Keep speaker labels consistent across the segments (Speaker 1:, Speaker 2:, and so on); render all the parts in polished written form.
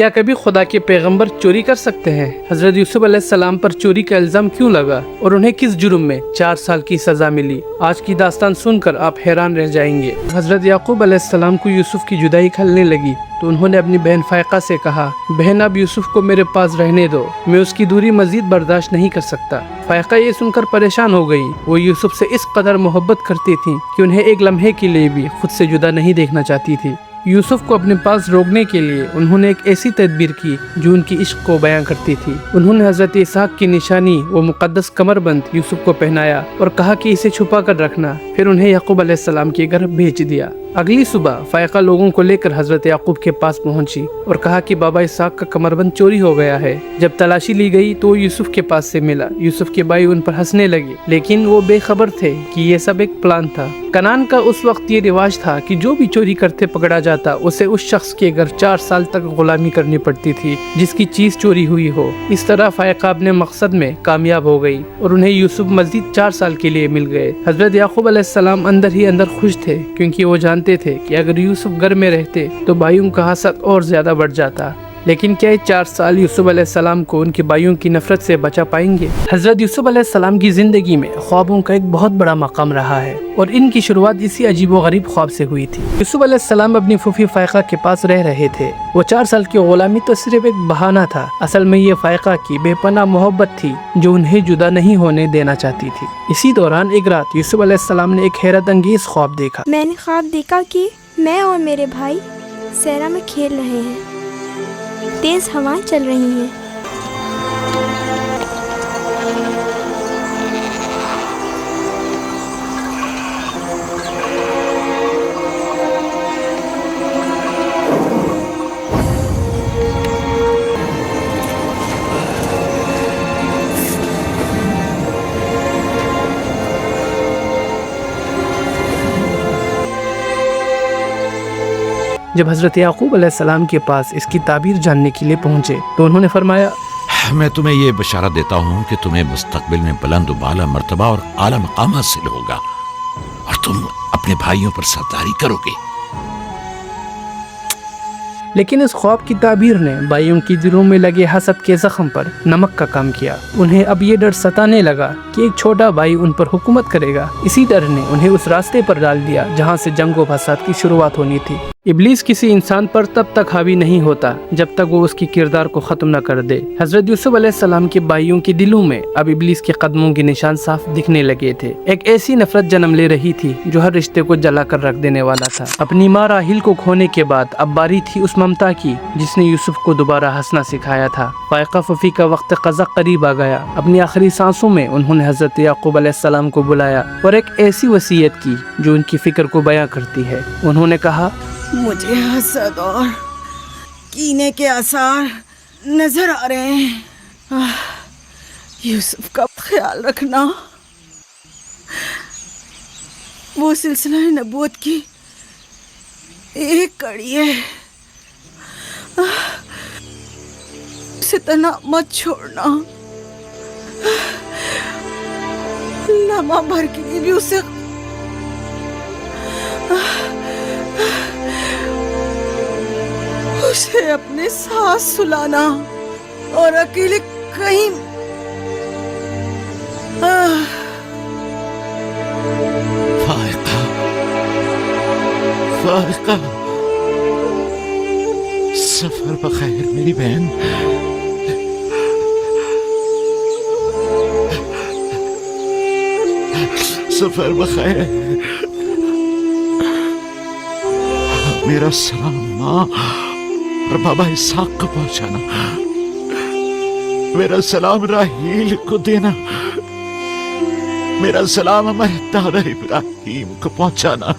Speaker 1: क्या कभी खुदा के पैगंबर चोरी कर सकते हैं? हजरत यूसुफ अलैहिस्सलाम पर चोरी का इल्जाम क्यों लगा और उन्हें किस जुर्म में 4 साल की सजा मिली? आज की दास्तान सुनकर आप हैरान रह जाएंगे। हजरत याकूब अलैहिस्सलाम को यूसुफ की जुदाई खलने लगी तो उन्होंने अपनी बहन फायका से कहा, बहन अब यूसुफ को मेरे पास रहने दो, मैं उसकी दूरी मजीद बर्दाश्त नहीं कर सकता। फायका ये सुनकर परेशान हो गई। वो यूसुफ से इस कदर मोहब्बत करती थी कि उन्हें एक लम्हे के लिए भी खुद से जुदा नहीं देखना चाहती थी। यूसुफ को अपने पास रोकने के लिए उन्होंने एक ऐसी तदबीर की जो उनकी इश्क को बयां करती थी। उन्होंने हजरत इसहाक की निशानी वो मुकद्दस कमरबंद यूसुफ को पहनाया और कहा कि इसे छुपा कर रखना। फिर उन्हें याकूब अलैहिस्सलाम के घर भेज दिया। अगली सुबह फायका लोगों को लेकर हजरत याकूब के पास पहुंची और कहा कि बाबा इसहाक का कमरबंद चोरी हो गया है। जब तलाशी ली गई तो यूसुफ के पास से मिला। यूसुफ के भाई उन पर हंसने लगे, लेकिन वो बेखबर थे कि ये सब एक प्लान था। कनान का उस वक्त ये रिवाज था कि जो भी चोरी करते पकड़ा जाता उसे उस शख्स के घर 4 साल तक गुलामी करनी पड़ती थी जिसकी चीज चोरी हुई हो। इस तरह फायका अपने मकसद में कामयाब हो गई और उन्हें यूसुफ मजीद 4 साल के लिए मिल गए। हजरत याकूब अलैहिस्सलाम अंदर ही अंदर खुश थे क्योंकि वो जानते थे कि अगर यूसुफ घर में रहते तो भाइयों का हसद और ज्यादा बढ़ जाता। लेकिन क्या ये 4 साल यूसुफ अलैहिस्सलाम को उनके भाइयों की नफरत से बचा पाएंगे? हजरत यूसुफ अलैहिस्सलाम की जिंदगी में ख्वाबों का एक बहुत बड़ा मकाम रहा है और इनकी शुरुआत इसी अजीब व गरीब ख्वाब से हुई थी। यूसुफ अलैहिस्सलाम अपनी फूफी फायका के पास रह रहे थे। वो 4 साल की गुलामी तो सिर्फ एक बहाना था। असल में ये फायका की बेपनाह मोहब्बत थी जो उन्हें जुदा नहीं होने देना चाहती थी। इसी दौरान एक रात यूसुफ अलैहिस्सलाम ने एक हैरत अंगेज ख्वाब देखा।
Speaker 2: मैंने ख्वाब देखा कि मैं और मेरे भाई सहरा में खेल रहे हैं। तेज हवाएं चल रही हैं।
Speaker 1: जब हजरत याकूब अलैहिस्सलाम के पास इसकी ताबीर जानने के लिए पहुंचे तो उन्होंने फरमाया,
Speaker 3: मैं तुम्हें ये बशारत देता हूँ कि तुम्हें मुस्तकबिल में बुलंद व बाला मर्तबा और आला मकाम हासिल होगा और तुम अपने भाइयों पर सरदारी करोगे।
Speaker 1: लेकिन इस ख्वाब की ताबीर ने भाइयों की दिलों में लगे हसद के जख्म पर नमक का काम किया। उन्हें अब ये डर सताने लगा कि एक छोटा भाई उन पर हुकूमत करेगा। इसी डर ने उन्हें उस रास्ते पर डाल दिया जहाँ से जंग व फसाद की शुरुआत होनी थी। इब्लीस किसी इंसान पर तब तक हावी नहीं होता जब तक वो उसकी किरदार को खत्म न कर दे। हजरत यूसुफ अलैहिस्सलाम के भाइयों के दिलों में अब इब्लीस के कदमों के निशान साफ दिखने लगे थे। एक ऐसी नफरत जन्म ले रही थी जो हर रिश्ते को जला कर रख देने वाला था। अपनी माँ राहिल को खोने के बाद अब बारी थी उस ममता की जिसने यूसुफ को दोबारा हंसना सिखाया था। फायका फफी का वक्त कज़ा करीब आ गया। अपनी आखिरी सांसों में उन्होंने हजरत याकूब अलैहिस्सलाम को बुलाया और एक ऐसी वसीयत की जो उनकी फिक्र को बयां करती है। उन्होंने कहा,
Speaker 4: मुझे हसद और कीने के आसार नजर आ रहे हैं। यूसुफ का ख्याल रखना। वो सिलसिला नबूवत की एक कड़ी है। उसे तना मत छोड़ना। लम्हा भर के लिए भी उसे अपने साथ सुलाना और अकेले कहीं
Speaker 3: फायका, फायका, सफर बखैर मेरी बहन। सफर बखैर। मेरा सलाम माँ और बाबा इसहाक को पहुंचाना। मेरा सलाम राहील को देना। मेरा सलाम हमारे दादा इब्राहिम को पहुंचाना।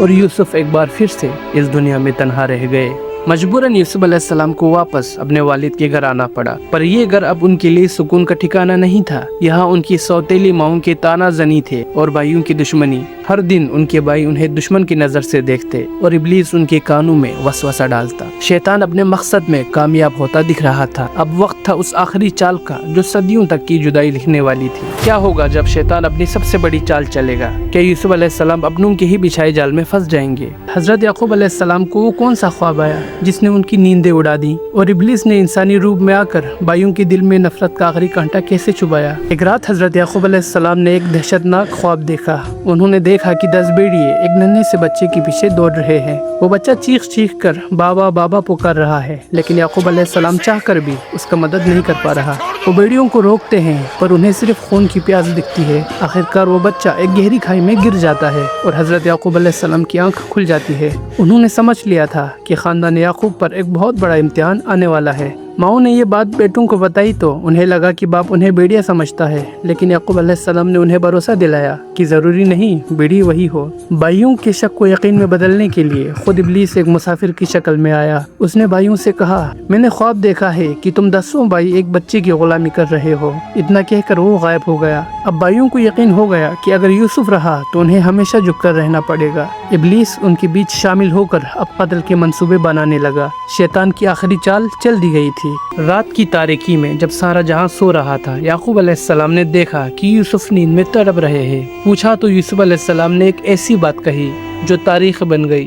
Speaker 1: और यूसुफ एक बार फिर से इस दुनिया में तन्हा रह गए। मजबूरन यूसुफ अलैहिस्सलाम को वापस अपने वालिद के घर आना पड़ा, पर ये घर अब उनके लिए सुकून का ठिकाना नहीं था। यहाँ उनकी सौतेली माओं के ताना जनी थे और भाइयों की दुश्मनी। हर दिन उनके भाई उन्हें दुश्मन की नजर से देखते और इब्लीस उनके कानों में वसवसा डालता। शैतान अपने मकसद में कामयाब होता दिख रहा था। अब वक्त था उस आखिरी चाल का जो सदियों तक की जुदाई लिखने वाली थी। क्या होगा जब शैतान अपनी सबसे बड़ी चाल चलेगा? क्या यूसुफ अलैहिस्सलाम अपनों के ही बिछाए जाल में फंस जाएंगे? हजरत याकूब अलैहिस्सलाम को वो कौन सा ख्वाब आया जिसने उनकी नींदें उड़ा दी और इब्लीस ने इंसानी रूप में आकर भाइयों के दिल में नफरत का आखिरी कांटा कैसे चुभाया। एक रात हजरत याकूब अलैहिस्सलाम ने एक दहशतनाक ख्वाब देखा। उन्होंने देखा कि 10 भेड़िए एक नन्हे से बच्चे के पीछे दौड़ रहे हैं। वो बच्चा चीख कर बाबा बाबा पुकार रहा है, लेकिन याकूब अलैहिस्सलाम चाह कर भी उसका मदद नहीं कर पा रहा। वो भेड़ियों को रोकते हैं पर उन्हें सिर्फ खून की प्यास दिखती है। आखिरकार वो बच्चा एक गहरी खाई में गिर जाता है और हजरत याकूब अलैहिस्सलाम की आंख खुल जाती है। उन्होंने समझ लिया था कि खानदान याकूब पर एक बहुत बड़ा इम्तिहान आने वाला है। माओ ने ये बात बेटों को बताई तो उन्हें लगा कि बाप उन्हें भेड़िया समझता है, लेकिन याकूब अलैहिस्सलाम ने उन्हें भरोसा दिलाया कि जरूरी नहीं भेड़ी वही हो। भाइयों के शक को यकीन में बदलने के लिए खुद इब्लीस एक मुसाफिर की शक्ल में आया। उसने भाइयों से कहा, मैंने ख्वाब देखा है कि तुम 10 भाई एक बच्चे की गुलामी कर रहे हो। इतना कहकर वो गायब हो गया। अब भाइयों को यकीन हो गया कि अगर यूसुफ रहा तो उन्हें हमेशा झुक कर रहना पड़ेगा। इब्लीस उनके बीच शामिल होकर अब कत्ल के मंसूबे बनाने लगा। शैतान की आखिरी चाल चल दी गई थी। रात की तारीकी में जब सारा जहां सो रहा था, याकूब अलैहिस्सलाम ने देखा कि यूसुफ नींद में तड़प रहे हैं। पूछा तो यूसुफ अलैहिस्सलाम ने एक ऐसी बात कही जो तारीख बन गई।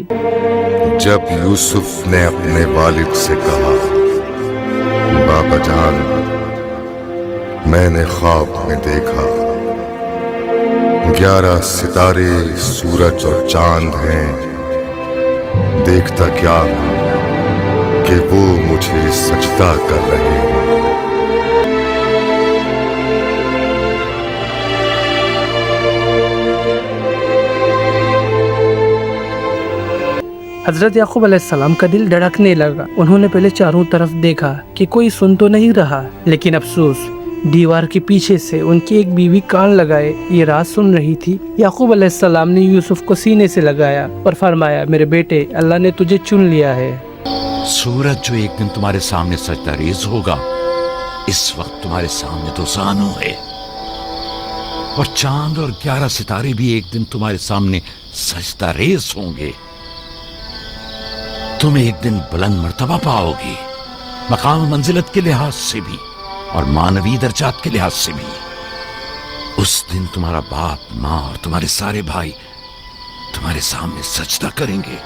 Speaker 5: जब यूसुफ ने अपने वालिद से कहा, बाबा जान, मैंने ख्वाब में देखा 11 सितारे, सूरज और चांद हैं। देखता क्या कि वो मुझे सजदा कर रहे हैं।
Speaker 1: हजरत याकूब अलैहिस्सलाम का दिल धड़कने लगा। उन्होंने पहले चारों तरफ देखा कि कोई सुन तो नहीं रहा, लेकिन अफसोस, दीवार के पीछे से उनकी एक बीवी कान लगाए ये राज सुन रही थी। याकूब अलैहिस्सलाम ने यूसुफ को सीने से लगाया और फरमाया, मेरे बेटे, अल्लाह ने तुझे चुन लिया है।
Speaker 3: सूरज जो एक दिन तुम्हारे सामने सजदा रेज होगा, इस वक्त तुम्हारे सामने तो ज़ानू है, और चांद और 11 सितारे भी एक दिन तुम्हारे सामने सजदा रेज होंगे। तुम एक दिन बुलंद मर्तबा पाओगे, मकाम मंजिलत के लिहाज से भी और मानवी दर्जात के लिहाज से भी। उस दिन तुम्हारा बाप, माँ और तुम्हारे सारे भाई तुम्हारे सामने सजदा करेंगे।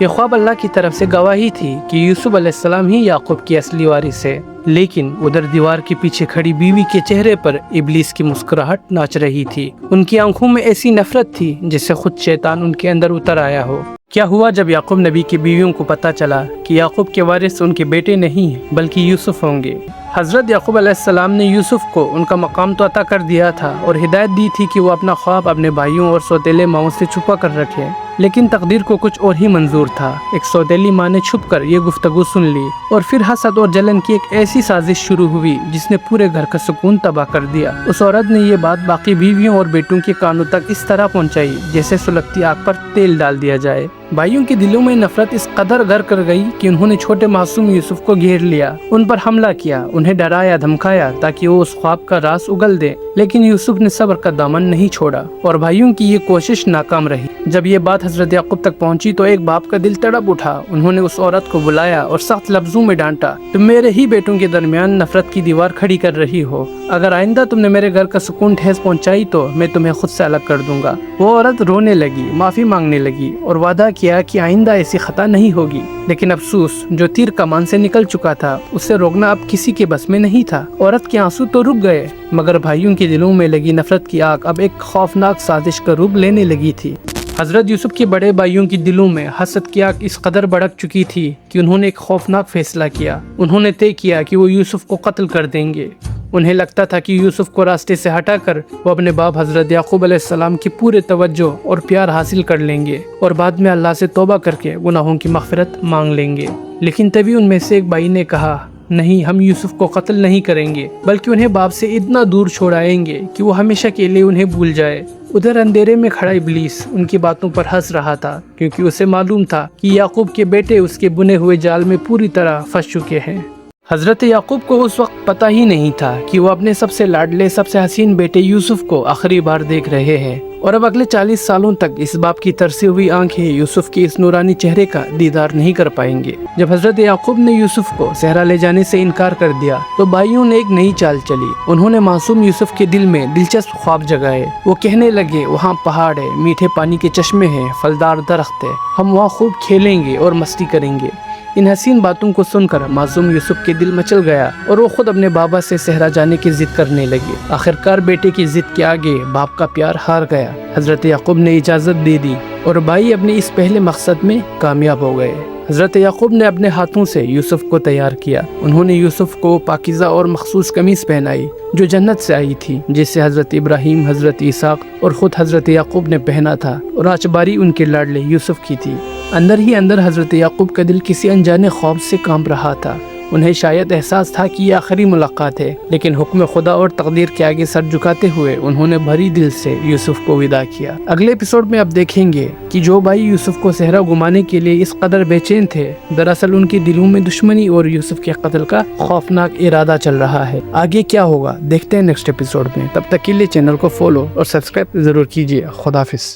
Speaker 1: ये ख्वाब अल्लाह की तरफ से गवाही थी कि यूसुफ अलैहिस्सलाम ही याकूब की असली वारिस है। लेकिन उधर दीवार के पीछे खड़ी बीवी के चेहरे पर इब्लीस की मुस्कुराहट नाच रही थी। उनकी आंखों में ऐसी नफरत थी जिससे खुद शैतान उनके अंदर उतर आया हो। क्या हुआ जब याकूब नबी की बीवियों को पता चला कि याकूब के वारिस उनके बेटे नहीं बल्कि यूसुफ होंगे। हजरत याकूब अलैहिस्सलाम ने यूसुफ को उनका मकाम तो अता कर दिया था और हिदायत दी थी कि वो अपना ख्वाब अपने भाइयों और सौतेले माओं से छुपा कर रखे, लेकिन तकदीर को कुछ और ही मंजूर था। एक सौतेली माँ ने छुप कर ये गुफ्तगू सुन ली और फिर हसद और जलन की एक ऐसी साजिश शुरू हुई जिसने पूरे घर का सुकून तबाह कर दिया। उस औरत ने ये बात बाकी बीवियों और बेटों के कानों तक इस तरह पहुंचाई जैसे सुलगती आग पर तेल डाल दिया जाए। भाइयों के दिलों में नफरत इस कदर घर कर गई कि उन्होंने छोटे मासूम यूसुफ को घेर लिया, उन पर हमला किया, उन्हें डराया धमकाया ताकि वो उस ख्वाब का राज उगल दे। लेकिन यूसुफ ने सब्र का दामन नहीं छोड़ा और भाइयों की ये कोशिश नाकाम रही। जब ये बात हजरत याकूब तक पहुंची तो एक बाप का दिल तड़प उठा। उन्होंने उस औरत को बुलाया और सख्त लफ्जों में डांटा, तुम मेरे ही बेटों के दरमियान नफरत की दीवार खड़ी कर रही हो। अगर आइंदा तुमने मेरे घर का सुकून ठेस पहुंचाई तो मैं तुम्हें खुद से अलग कर दूंगा। वो औरत रोने लगी, माफी मांगने लगी और वादा किया कि आइंदा ऐसी खता नहीं होगी। लेकिन अफसोस, जो तीर कमान से निकल चुका था उसे रोकना अब किसी के बस में नहीं था। औरत के आंसू तो रुक गए, मगर भाइयों के दिलों में लगी नफरत की आग अब एक खौफनाक साजिश का रूप लेने लगी थी। हजरत यूसुफ के बड़े भाइयों के दिलों में हसद की आग इस कदर भड़क चुकी थी कि उन्होंने एक खौफनाक फैसला किया। उन्होंने तय किया कि वो यूसुफ को कत्ल कर देंगे। उन्हें लगता था कि यूसुफ को रास्ते से हटाकर वो अपने बाप हजरत याकूब अलैहिस्सलाम की पूरे तवज्जो और प्यार हासिल कर लेंगे और बाद में अल्लाह से तौबा करके गुनाहों की मग़फ़िरत मांग लेंगे। लेकिन तभी उनमें से एक भाई ने कहा, नहीं, हम यूसुफ को कत्ल नहीं करेंगे बल्कि उन्हें बाप से इतना दूर छोड़ाएंगे कि वो हमेशा के लिए उन्हें भूल जाए। उधर अंधेरे में खड़ा इब्लीस उनकी बातों पर हंस रहा था, क्योंकि उसे मालूम था कि याकूब के बेटे उसके बुने हुए जाल में पूरी तरह फंस चुके हैं। حضرت یعقوب کو اس وقت پتہ ہی نہیں تھا کہ وہ اپنے سب سے لاڈلے سب سے حسین بیٹے یوسف کو آخری بار دیکھ رہے ہیں، اور اب اگلے 40 سالوں تک اس باپ کی ترسی ہوئی آنکھیں یوسف کے اس نورانی چہرے کا دیدار نہیں کر پائیں گے۔ جب حضرت یعقوب نے یوسف کو صحرا لے جانے سے انکار کر دیا تو بھائیوں نے ایک نئی چال چلی۔ انہوں نے معصوم یوسف کے دل میں دلچسپ خواب جگائے۔ وہ کہنے لگے وہاں پہاڑ ہے، میٹھے پانی کے چشمے ہیں، پھلدار درخت ہے، ہم وہاں خوب کھیلیں گے اور مستی کریں گے۔ ان حسین باتوں کو سن کر معصوم یوسف کے دل مچل گیا اور وہ خود اپنے بابا سے صحرا جانے کی ضد کرنے لگے۔ آخرکار بیٹے کی ضد کے آگے باپ کا پیار ہار گیا۔ حضرت یعقوب نے اجازت دے دی اور بھائی اپنے اس پہلے مقصد میں کامیاب ہو گئے۔ حضرت یعقوب نے اپنے ہاتھوں سے یوسف کو تیار کیا۔ انہوں نے یوسف کو پاکیزہ اور مخصوص قمیص پہنائی جو جنت سے آئی تھی، جسے حضرت ابراہیم، حضرت اسحاق اور خود حضرت یعقوب نے پہنا تھا، اور آج باری ان کے لاڈلے یوسف کی تھی۔ اندر ہی اندر حضرت یعقوب کا دل کسی انجانے خوف سے کانپ رہا تھا۔ انہیں شاید احساس تھا کہ یہ آخری ملاقات ہے، لیکن حکم خدا اور تقدیر کے آگے سر جھکاتے ہوئے انہوں نے بھری دل سے یوسف کو وداع کیا۔ اگلے ایپیسوڈ میں اب دیکھیں گے کہ جو بھائی یوسف کو صحرا گھمانے کے لیے اس قدر بے چین تھے، دراصل ان کے دلوں میں دشمنی اور یوسف کے قتل کا خوفناک ارادہ چل رہا ہے۔ آگے کیا ہوگا دیکھتے ہیں نیکسٹ ایپیسوڈ میں۔ تب تک کے لیے چینل کو فالو اور سبسکرائب ضرور کیجیے۔ خدا حافظ۔